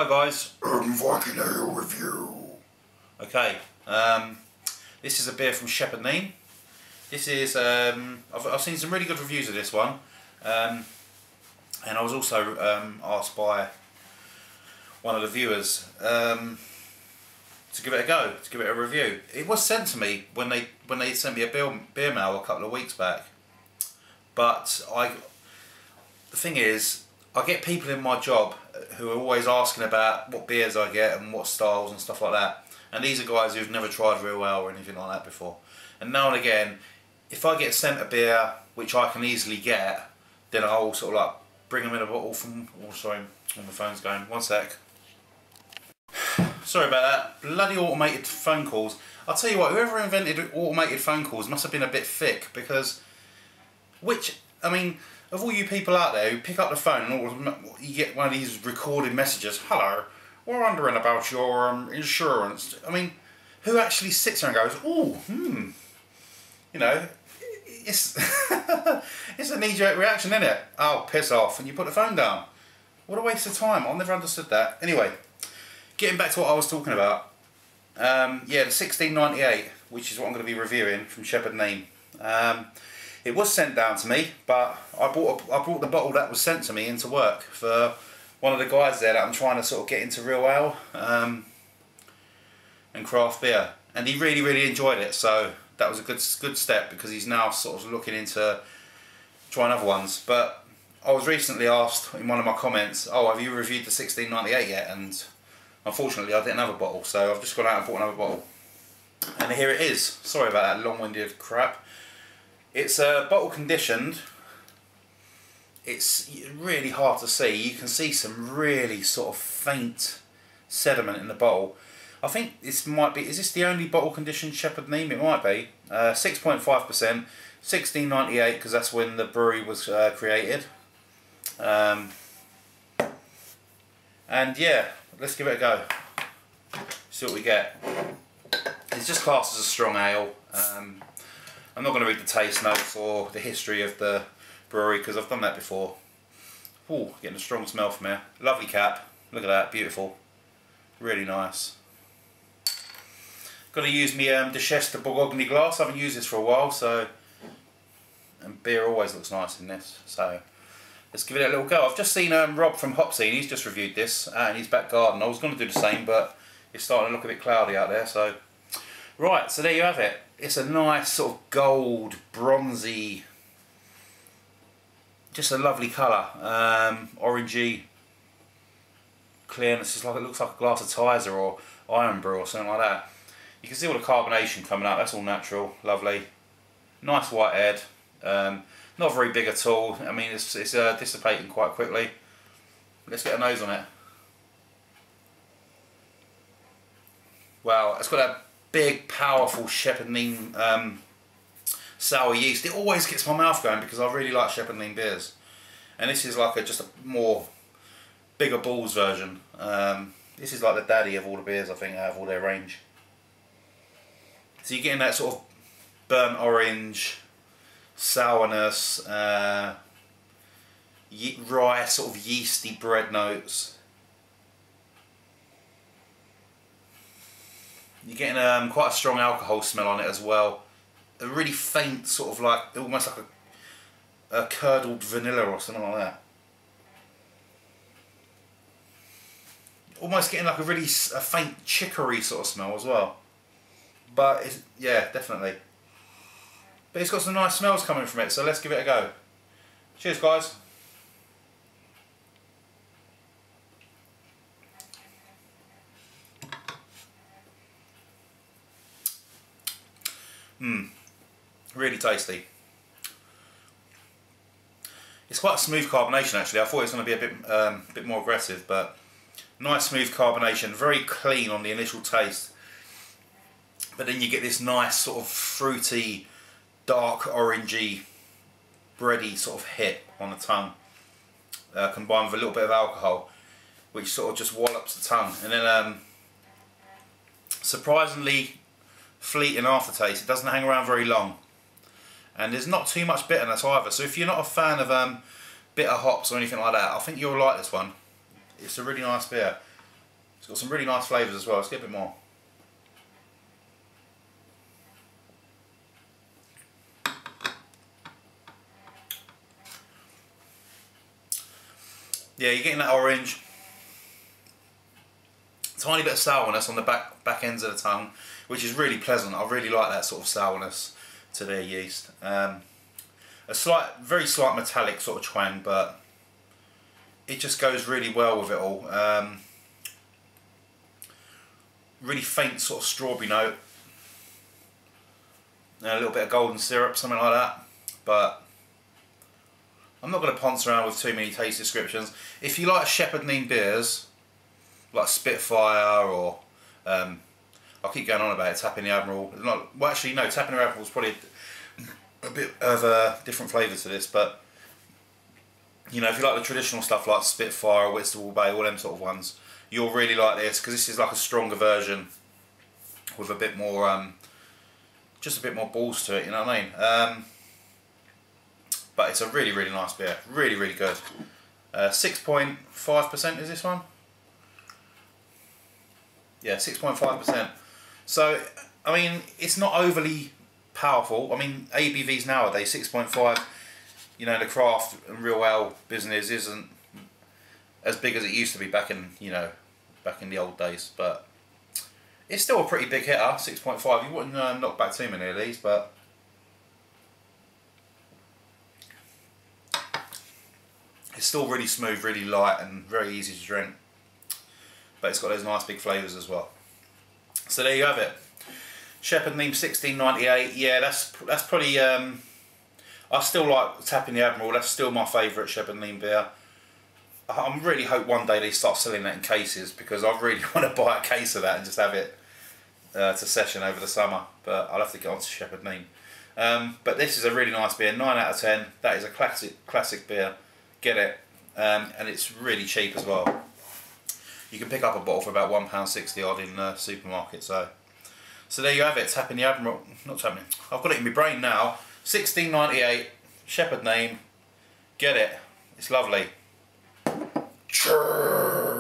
Hi guys, Viking Ale review. Okay, this is a beer from Neame. This is, I've seen some really good reviews of this one, and I was also asked by one of the viewers to give it a go, to give it a review. It was sent to me when they sent me a beer mail a couple of weeks back, but the thing is, I get people in my job who are always asking about what beers I get and what styles and stuff like that. And these are guys who've never tried real ale or anything like that before. And now and again, if I get sent a beer which I can easily get, then I'll sort of like bring them in a bottle from... Oh, sorry, my phone's going. One sec. Sorry about that. Bloody automated phone calls. I'll tell you what, whoever invented automated phone calls must have been a bit thick, because... I mean... Of all you people out there who pick up the phone and you get one of these recorded messages, "Hello, we're wondering about your insurance." I mean, who actually sits there and goes, "Oh, you know, it's it's a knee-jerk reaction, isn't it? Oh, piss off," and you put the phone down. What a waste of time. I've never understood that. Anyway, getting back to what I was talking about. Yeah, the 1698, which is what I'm going to be reviewing from Neame. It was sent down to me, but I brought the bottle that was sent to me into work for one of the guys there that I'm trying to sort of get into real ale and craft beer, and he really enjoyed it. So that was a good step, because he's now sort of looking into trying other ones. But I was recently asked in one of my comments, "Oh, have you reviewed the 1698 yet?" And unfortunately, I didn't have a bottle, so I've just gone out and bought another bottle. And here it is. Sorry about that long-winded crap. It's bottle conditioned. It's really hard to see. You can see some really sort of faint sediment in the bottle. I think this might be, is this the only bottle conditioned Neame? It might be. 6.5%, 1698, because that's when the brewery was created. And yeah, let's give it a go. See what we get. It's just classed as a strong ale. I'm not going to read the taste notes or the history of the brewery, because I've done that before. Ooh, getting a strong smell from here. Lovely cap. Look at that, beautiful. Really nice. Got to use my Duchesse de Bourgogne glass. I haven't used this for a while, so... And beer always looks nice in this, so... Let's give it a little go. I've just seen Rob from Hopsy, he's just reviewed this out in his back garden. I was going to do the same, but it's starting to look a bit cloudy out there, so... Right, so there you have it. It's a nice sort of gold, bronzy, just a lovely colour, orangey clearness. It's like, it looks like a glass of Tizer or Iron Brew or something like that. You can see all the carbonation coming out. That's all natural, lovely, nice white head. Not very big at all. I mean, it's dissipating quite quickly. Let's get a nose on it. Wow, it's got that big, powerful Neame sour yeast. It always gets my mouth going, because I really like Neame beers. And this is like just a more bigger balls version. This is like the daddy of all the beers, I think, out of all their range. So you're getting that sort of burnt orange, sourness, rye sort of yeasty bread notes. You're getting quite a strong alcohol smell on it as well. A really faint sort of like, almost like a curdled vanilla or something like that. Almost getting like a faint chicory sort of smell as well. But it's, yeah, definitely. But it's got some nice smells coming from it, so let's give it a go. Cheers, guys. Really tasty. It's quite a smooth carbonation actually. I thought it was going to be a bit more aggressive, but nice smooth carbonation, very clean on the initial taste. But then you get this nice sort of fruity, dark orangey, bready sort of hit on the tongue, combined with a little bit of alcohol, which sort of just wallops the tongue. And then surprisingly fleeting aftertaste. It doesn't hang around very long, and there's not too much bitterness either. So if you're not a fan of bitter hops or anything like that, I think you'll like this one. It's a really nice beer. It's got some really nice flavours as well. Let's get a bit more. Yeah, you're getting that orange. Tiny bit of sourness on the back ends of the tongue, which is really pleasant. I really like that sort of sourness to their yeast. A very slight metallic sort of twang, but it just goes really well with it all. Really faint sort of strawberry note. A little bit of golden syrup, something like that. But I'm not going to ponce around with too many taste descriptions. If you like Shepherd Neame beers, like Spitfire, or I'll keep going on about it, Tapping the Admiral. Well, actually, no, Tapping the Admiral is probably a bit of a different flavour to this, but you know, if you like the traditional stuff like Spitfire or Whitstable Bay, all them sort of ones, you'll really like this, because this is like a stronger version with a bit more, just a bit more balls to it, you know what I mean? But it's a really, really nice beer. Really, really good. 6.5% is this one? Yeah, 6.5%. So, I mean, it's not overly powerful. I mean, ABVs nowadays, 6.5, you know, the craft and real ale business isn't as big as it used to be back in, you know, back in the old days. But it's still a pretty big hitter, 6.5. You wouldn't knock back too many of these, but it's still really smooth, really light, and very easy to drink. But it's got those nice big flavours as well. So there you have it. Shepherd Neame 1698. Yeah, that's probably. I still like Tapping the Admiral. That's still my favourite Shepherd Neame beer. I really hope one day they start selling that in cases, because I really want to buy a case of that and just have it to session over the summer. But I'll have to get on to Shepherd Neame. But this is a really nice beer. 9 out of 10. That is a classic beer. Get it, and it's really cheap as well. You can pick up a bottle for about £1.60 odd in the supermarket. So there you have it. Tapping the Admiral, not tapping. I've got it in my brain now. 1698, Shepherd Neame. Get it. It's lovely. Cheers.